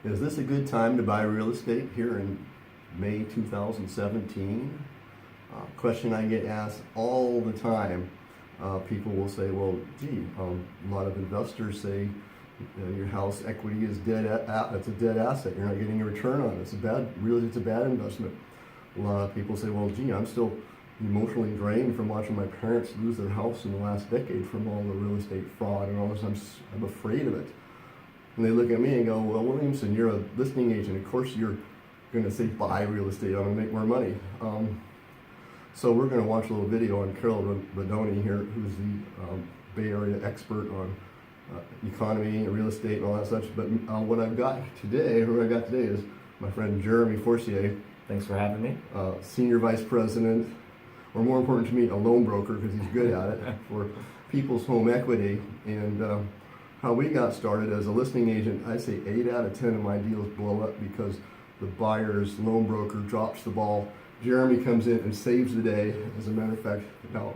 Is this a good time to buy real estate here in May 2017? Question I get asked all the time. People will say, well, gee, a lot of investors say your house equity is dead. It's a dead asset. You're not getting a return on it. It's a bad investment. A lot of people say, well, gee, I'm still emotionally drained from watching my parents lose their house in the last decade from all the real estate fraud and all this. I'm afraid of it. And they look at me and go, well, Williamson, you're a listing agent. Of course you're going to say buy real estate. I'm going to make more money. So we're going to watch a little video on Carol Rodoni here, who's the Bay Area expert on economy and real estate and all that such. But what I got today is my friend Jeremy Forcier. Thanks for having me. Senior Vice President, or more important to me, a loan broker, because he's good at it, for People's Home Equity. And how we got started as a listing agent, I say 8 out of 10 of my deals blow up because the buyer's loan broker drops the ball. Jeremy comes in and saves the day. As a matter of fact, now,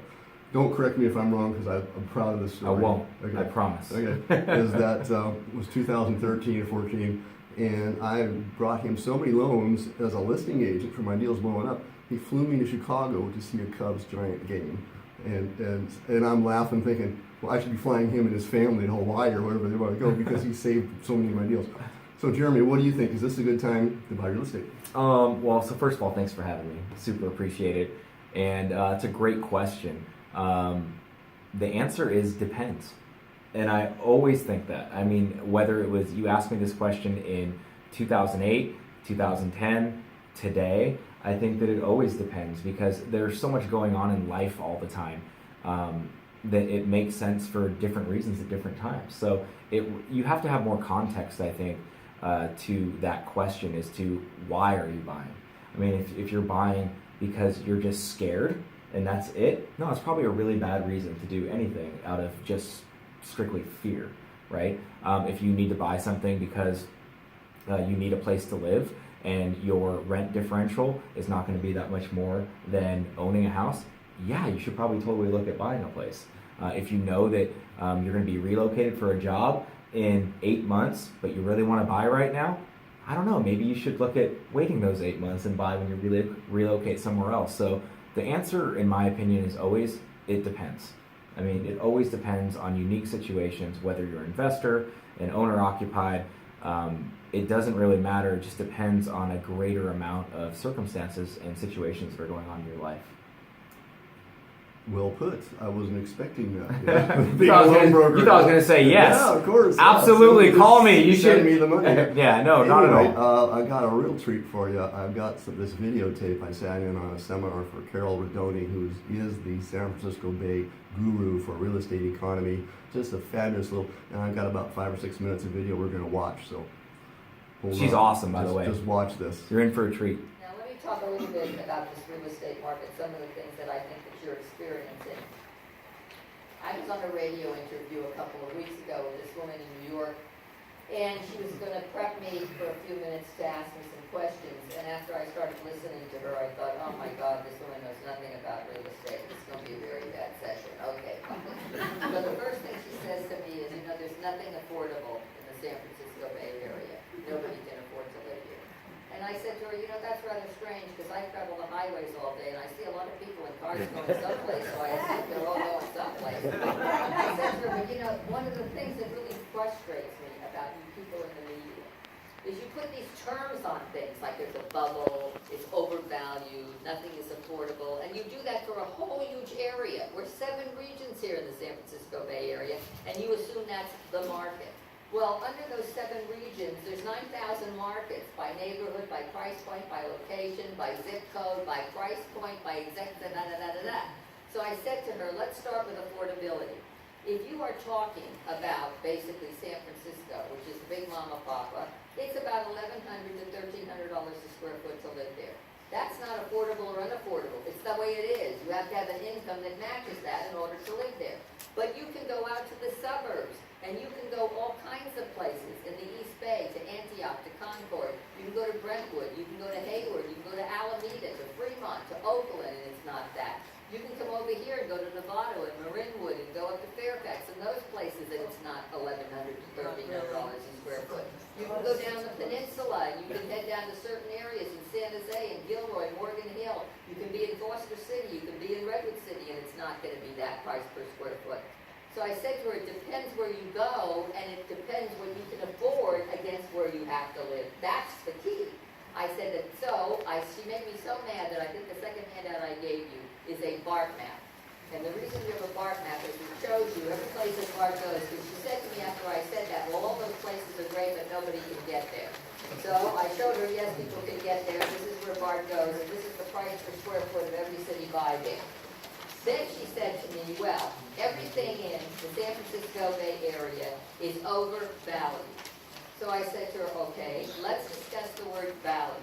don't correct me if I'm wrong, because I'm proud of this story. I won't. Okay. I promise. Okay. Is that was 2013 or 14, and I brought him so many loans as a listing agent for my deals blowing up. He flew me to Chicago to see a Cubs-Giant game, and I'm laughing, thinking, well, I should be flying him and his family to Hawaii or wherever they want to go because he saved so many of my deals. So, Jeremy, what do you think? Is this a good time to buy real estate? Well, so first of all, thanks for having me. Super appreciate it. And it's a great question. The answer is depends. And I always think that. I mean, whether it was you asked me this question in 2008, 2010, today, I think that it always depends because there's so much going on in life all the time that it makes sense for different reasons at different times. So you have to have more context, I think, to that question as to why are you buying. I mean, if you're buying because you're just scared and that's it, no, it's probably a really bad reason to do anything out of just strictly fear, right? If you need to buy something because you need a place to live and your rent differential is not going to be that much more than owning a house, yeah, you should probably totally look at buying a place. If you know that you're going to be relocated for a job in 8 months, but you really want to buy right now, I don't know, maybe you should look at waiting those 8 months and buy when you relocate somewhere else. So the answer, in my opinion, is always, it depends. I mean, it always depends on unique situations, whether you're an investor, an owner-occupied, it doesn't really matter. It just depends on a greater amount of circumstances and situations that are going on in your life. Well put. I wasn't expecting that. You thought I was going to say yes. Yeah, of course. Absolutely. Yeah. Call me. You should send me the money. Yeah, no, anyway, not at all. I got a real treat for you. I've got this videotape. I sat in on a seminar for Carol Rodoni, who is the San Francisco Bay guru for real estate economy. Just a fabulous and I've got about 5 or 6 minutes of video we're going to watch. So she's awesome, by the way. Just watch this. You're in for a treat. Now let me talk a little bit about this real estate market, some of the things that I think that you're experiencing. I was on a radio interview a couple of weeks ago with this woman in New York, and she was going to prep me for a few minutes to ask me some questions, and after I started listening to her, I thought, oh my God, this woman knows nothing about real estate. This is going to be a very bad session. Okay. So the first thing she says to me is, there's nothing affordable in the San Francisco Bay Area. Nobody can afford to live here. And I said to her, that's rather strange because I travel the highways all day and I see a lot of people in cars going someplace, so I assume they're all going someplace. I said to her, but one of the things that really frustrates me about you people in the media is you put these terms on things like there's a bubble, it's overvalued, nothing is affordable, and you do that for a whole huge area. We're 7 regions here in the San Francisco Bay Area, and you assume that's the market. Well, under those 7 regions, there's 9,000 markets by neighborhood, by price point, by location, by zip code, by price point, by exact da-da-da-da-da. So I said to her, let's start with affordability. If you are talking about basically San Francisco, which is Big Mama Papa, it's about $1,100 to $1,300 a square foot to live there. That's not affordable or unaffordable. It's the way it is. You have to have an income that matches that in order to live there. But you can go out to the suburbs, and you can go all kinds of places in the East Bay, to Antioch, to Concord. You can go to Brentwood, you can go to Hayward, you can go to Alameda, to Fremont, to Oakland, and it's not that. You can come over here and go to Novato and Marinwood and go up to Fairfax and those places, and it's not $1,100 to $1,300 a square foot. You can go down the peninsula, you can head down to certain areas in San Jose and Gilroy, Morgan Hill. You can be in Foster City, you can be in Redwood City, and it's not gonna be that price per square foot. So I said to her, it depends where you go, and it depends what you can afford against where you have to live. That's the key. I said that, she made me so mad that I think the second handout I gave you is a BART map. And the reason we have a BART map is it shows you every place that BART goes. Because she said to me after I said that, well, all those places are great, but nobody can get there. So I showed her, yes, people can get there. This is where BART goes, and this is the price per square foot of every city by there. Then she said to me, well, everything in the San Francisco Bay Area is overvalued. So I said to her, okay, let's discuss the word value.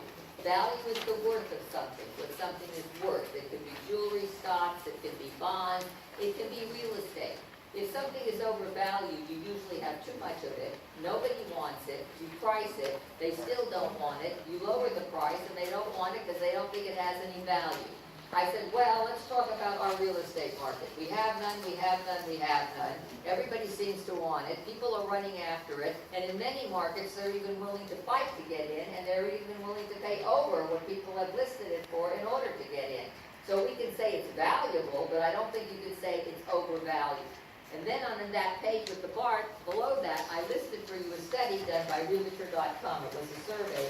Value is the worth of something, what something is worth. It could be jewelry stocks, it could be bonds, it can be real estate. If something is overvalued, you usually have too much of it. Nobody wants it. You price it. They still don't want it. You lower the price, and they don't want it because they don't think it has any value. I said, well, let's talk about our real estate market. We have none, we have none, we have none. Everybody seems to want it. People are running after it. And in many markets, they're even willing to fight to get in, and they're even willing to pay over what people have listed it for in order to get in. So we can say it's valuable, but I don't think you can say it's overvalued. And then on that page with the BART, below that, I listed for you a study done by Realtor.com. It was a survey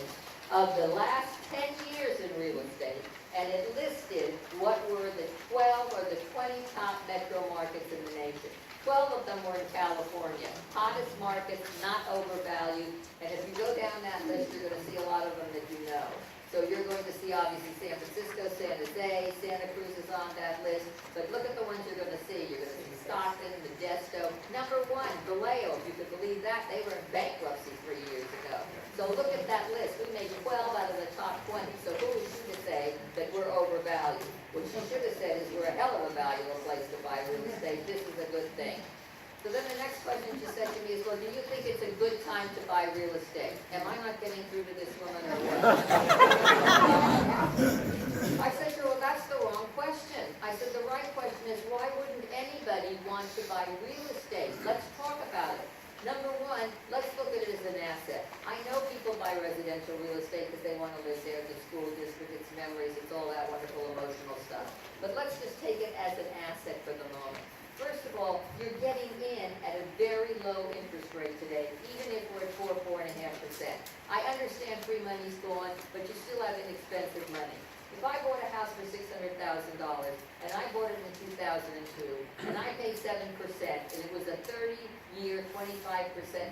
of the last 10 years in real estate, and it listed what were the 12 or the 20 top metro markets in the nation. 12 of them were in California. Hottest markets, not overvalued, and if you go down that list, you're going to see a lot of them that you know. So you're going to see, obviously, San Francisco, San Jose, Santa Cruz is on that list, but look at the ones you're going to see. You're going to see Stockton, Modesto. Number one, Vallejo, if you could believe that, they were in bankruptcy 3 years ago. So look at that list. We made 12 out of the top 20. So who is she to say that we're overvalued? What she should have said is we're a hell of a valuable place to buy real estate. This is a good thing. So then the next question she said to me is, well, do you think it's a good time to buy real estate? Am I not getting through to this woman or what? I said to her, well, that's the wrong question. I said, the right question is, why wouldn't anybody want to buy real estate? Let's talk about it. Number one, let's look at it as an asset. I know people buy residential real estate because they want to live there, the school district, it's memories, it's all that wonderful emotional stuff. But let's just take it as an asset for the moment. First of all, you're getting in at a very low interest rate today, even if we're at 4.5%. I understand free money's gone, but you still have inexpensive money. If I bought a house for $600,000, and I bought it in 2002, and I paid 7%, and it was a 30-year, 25%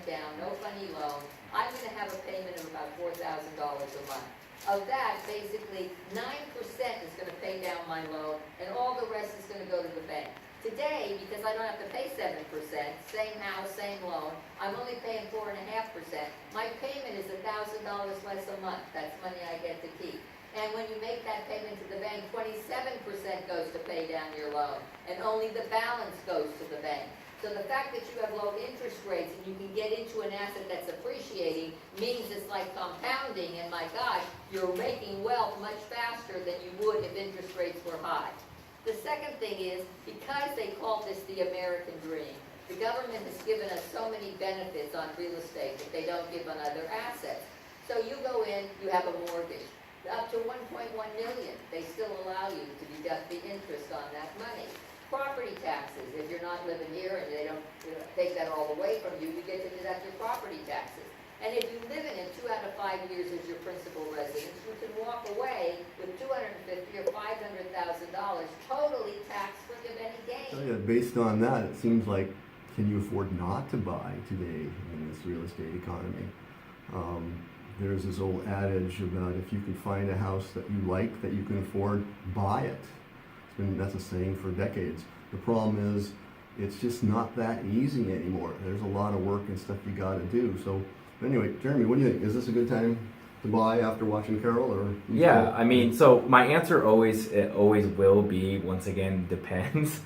down, no funny loan, I'm going to have a payment of about $4,000 a month. Of that, basically, 9% is going to pay down my loan, and all the rest is going to go to the bank. Today, because I don't have to pay 7%, same house, same loan, I'm only paying 4.5%. My payment is $1,000 less a month. That's money I get to keep. And when you make that payment to the bank, 27% goes to pay down your loan, and only the balance goes to the bank. So the fact that you have low interest rates and you can get into an asset that's appreciating means it's like compounding, and my gosh, you're making wealth much faster than you would if interest rates were high. The second thing is, because they call this the American dream, the government has given us so many benefits on real estate that they don't give on other assets. So you go in, you have a mortgage, up to $1.1 million. They still allow you to deduct the interest on that money. Property taxes, if you're not living here and they don't take that all away from you, you get to deduct your property taxes. And if you live in it 2 out of 5 years as your principal residence, you can walk away with $250,000 or $500,000 totally tax-free of any gain. So yeah, based on that, it seems like, can you afford not to buy today in this real estate economy? There's this old adage about if you can find a house that you like, that you can afford, buy it. That's a saying for decades. The problem is, it's just not that easy anymore. There's a lot of work and stuff you got to do. So anyway, Jeremy, what do you think? Is this a good time to buy after watching Carol, or? Yeah, I mean, so my answer always will be, once again, depends.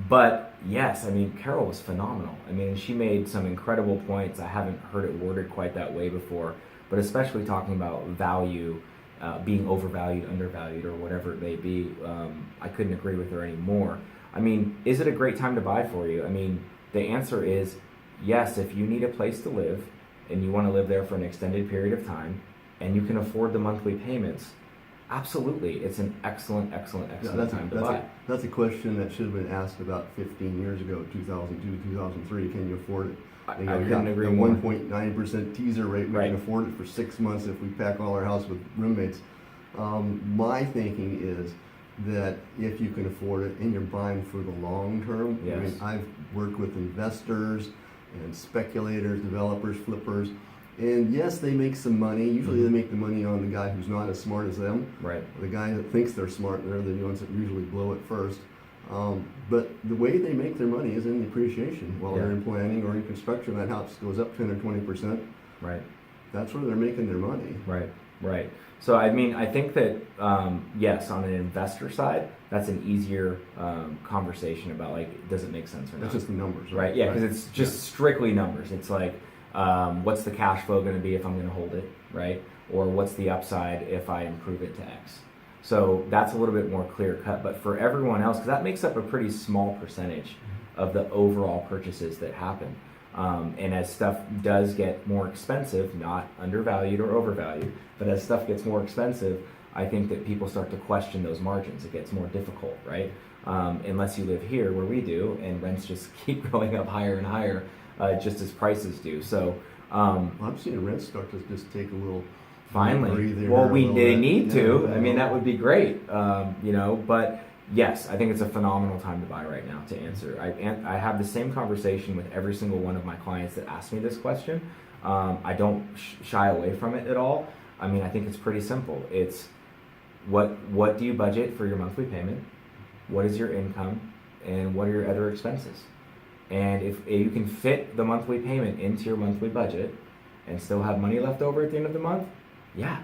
But yes, I mean, Carol was phenomenal. I mean, she made some incredible points. I haven't heard it worded quite that way before, but especially talking about value, being overvalued, undervalued, or whatever it may be. I couldn't agree with her anymore. I mean, is it a great time to buy for you? I mean, the answer is yes, if you need a place to live and you want to live there for an extended period of time, and you can afford the monthly payments, absolutely, it's an excellent time to buy. That's a question that should have been asked about 15 years ago, 2002, 2003. Can you afford it? I couldn't agree more. 1.9% teaser rate. We Right. can afford it for 6 months if we pack all our house with roommates. My thinking is that if you can afford it and you're buying for the long term, I mean, Yes. I've worked with investors and speculators, developers, flippers, and yes, they make some money. Usually they make the money on the guy who's not as smart as them. Right. The guy that thinks they're smart, they're the ones that usually blow it first. But the way they make their money is in the appreciation. While they're Yeah. in planning or in construction, that house goes up 10 or 20%. Right. That's where they're making their money. Right. So I mean, I think that yes, on an investor side, that's an easier conversation about like, does it make sense or not? That's just the numbers, right. Yeah, because it's just strictly numbers. It's like, what's the cash flow going to be if I'm going to hold it, right? Or what's the upside if I improve it to X? So that's a little bit more clear cut. But for everyone else, because that makes up a pretty small percentage of the overall purchases that happen. And as stuff does get more expensive, not undervalued or overvalued, but as stuff gets more expensive, I think that people start to question those margins. It gets more difficult, right? Unless you live here where we do, and rents just keep going up higher and higher, just as prices do. So I'm seeing rents start to just take a little finally, breather well, a little they bit. need to. Yeah, I mean, that would be great, but yes, I think it's a phenomenal time to buy right now, to answer. I have the same conversation with every single one of my clients that ask me this question. I don't shy away from it at all. I mean, I think it's pretty simple. It's what do you budget for your monthly payment? What is your income? And what are your other expenses? And if you can fit the monthly payment into your monthly budget and still have money left over at the end of the month, yeah,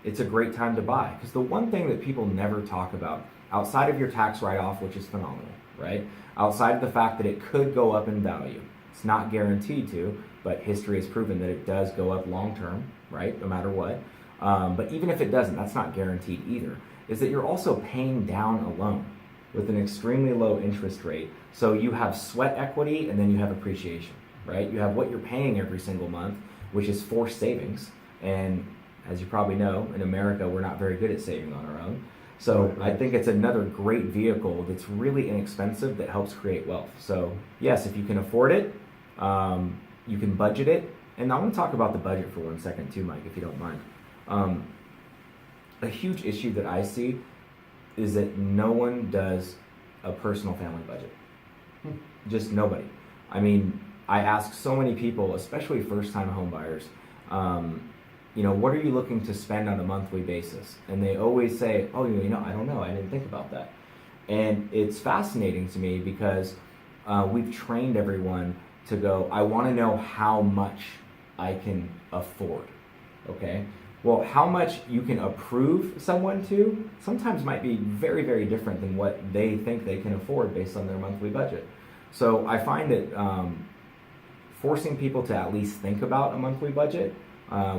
it's a great time to buy. Because the one thing that people never talk about, outside of your tax write-off, which is phenomenal, right? Outside of the fact that it could go up in value, it's not guaranteed to, but history has proven that it does go up long-term, right? No matter what. But even if it doesn't, that's not guaranteed either, is that you're also paying down a loan with an extremely low interest rate. So you have sweat equity and then you have appreciation, right? You have what you're paying every single month, which is forced savings. And as you probably know, in America, we're not very good at saving on our own. So Right. I think it's another great vehicle that's really inexpensive that helps create wealth. So yes, if you can afford it, you can budget it. And I want to talk about the budget for 1 second too, Mike, if you don't mind. A huge issue that I see is that no one does a personal family budget. Just nobody. I mean, I ask so many people, especially first-time home buyers, what are you looking to spend on a monthly basis? And they always say, oh, I don't know. I didn't think about that. And it's fascinating to me because we've trained everyone to go, I want to know how much I can afford, okay? Well, how much you can approve someone to sometimes might be very, very different than what they think they can afford based on their monthly budget. So I find that forcing people to at least think about a monthly budget,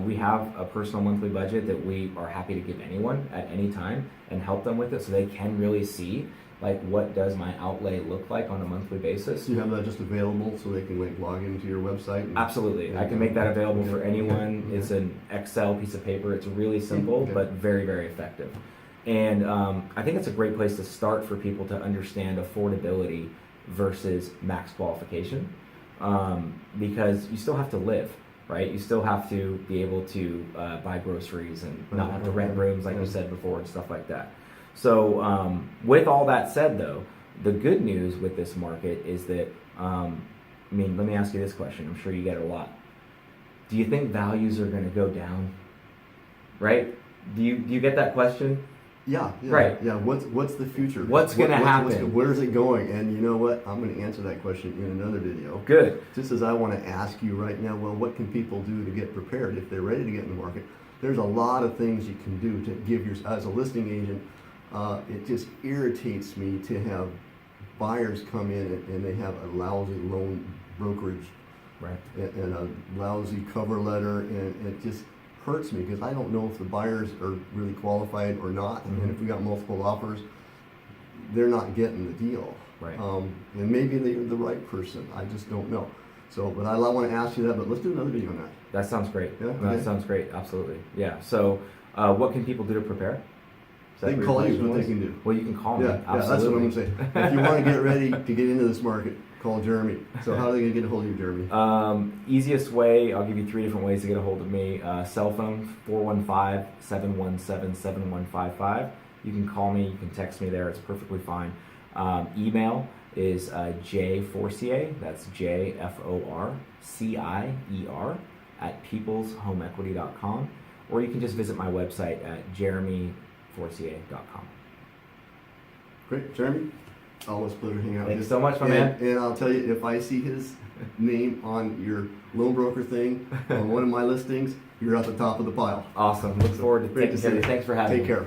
we have a personal monthly budget that we are happy to give anyone at any time and help them with it so they can really see, like, what does my outlay look like on a monthly basis. So you have that just available so they can log into your website? And Absolutely. I can make that available for anyone. Okay. It's an Excel piece of paper. It's really simple, Okay. but very, very effective. And I think it's a great place to start for people to understand affordability versus max qualification, because you still have to live, right? You still have to be able to buy groceries and not have to rent rooms, like you said before, and stuff like that. So with all that said, though, the good news with this market is that, let me ask you this question. I'm sure you get it a lot. Do you think values are going to go down? Right? Do you get that question? Yeah. Right. Yeah. What's the future? What's gonna happen? Where is it going? And you know what? I'm going to answer that question in another video. Good. Just as I want to ask you right now, well, what can people do to get prepared if they're ready to get in the market? There's a lot of things you can do to give as a listing agent. It just irritates me to have buyers come in and they have a lousy loan brokerage Right. and a lousy cover letter, and it just hurts me because I don't know if the buyers are really qualified or not. Mhm. And if we got multiple offers, they're not getting the deal. Right. And maybe they're the right person. I just don't know. So, but I want to ask you that, but let's do another video on that. That sounds great. Yeah, That okay. sounds great. Absolutely. Yeah. So, what can people do to prepare? Is that They can what call your you, question what they was? can do. Well, you can call me. Yeah, that's what I'm gonna say. If you wanna get ready to get into this market, call Jeremy. So how are they gonna get a hold of you, Jeremy? Easiest way, I'll give you 3 different ways to get a hold of me. Cell phone, 415-717-7155. You can call me, you can text me there, it's perfectly fine. Email is jforcier, that's JFORCIER, at peopleshomeequity.com. Or you can just visit my website at jeremyforcier.com. Great, Jeremy. Always a pleasure hanging out with you. Thanks so much, my and, man. And I'll tell you, if I see his name on your loan broker thing on one of my listings, you're at the top of the pile. Awesome. Look forward to Great taking to care of see you. you. Thanks for having me. Take care.